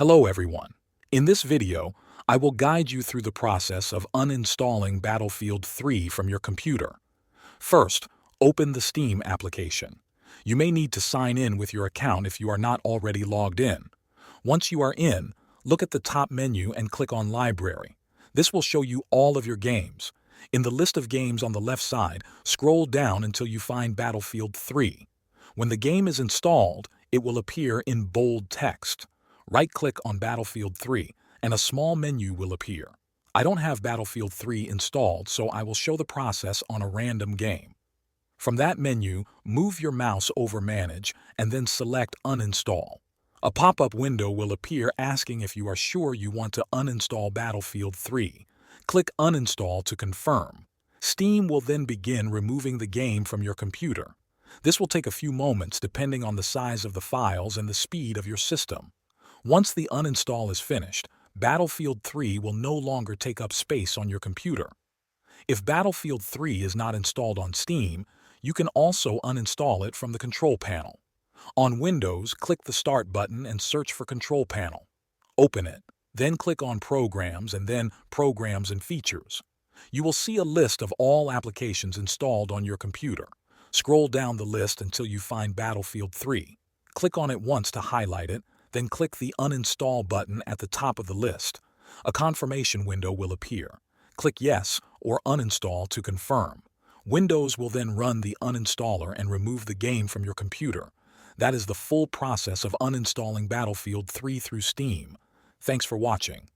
Hello everyone. In this video, I will guide you through the process of uninstalling Battlefield 3 from your computer. First, open the Steam application. You may need to sign in with your account if you are not already logged in. Once you are in, look at the top menu and click on Library. This will show you all of your games. In the list of games on the left side, scroll down until you find Battlefield 3. When the game is installed, it will appear in bold text. Right-click on Battlefield 3, and a small menu will appear. I don't have Battlefield 3 installed, so I will show the process on a random game. From that menu, move your mouse over Manage, and then select Uninstall. A pop-up window will appear asking if you are sure you want to uninstall Battlefield 3. Click Uninstall to confirm. Steam will then begin removing the game from your computer. This will take a few moments depending on the size of the files and the speed of your system. Once the uninstall is finished, Battlefield 3 will no longer take up space on your computer. If Battlefield 3 is not installed on Steam, you can also uninstall it from the control panel. On Windows, click the Start button and search for Control Panel. Open it, then click on Programs and then Programs and Features. You will see a list of all applications installed on your computer. Scroll down the list until you find Battlefield 3. Click on it once to highlight it, then click the Uninstall button at the top of the list. A confirmation window will appear. Click Yes or Uninstall to confirm. Windows will then run the uninstaller and remove the game from your computer. That is the full process of uninstalling Battlefield 3 through Steam. Thanks for watching.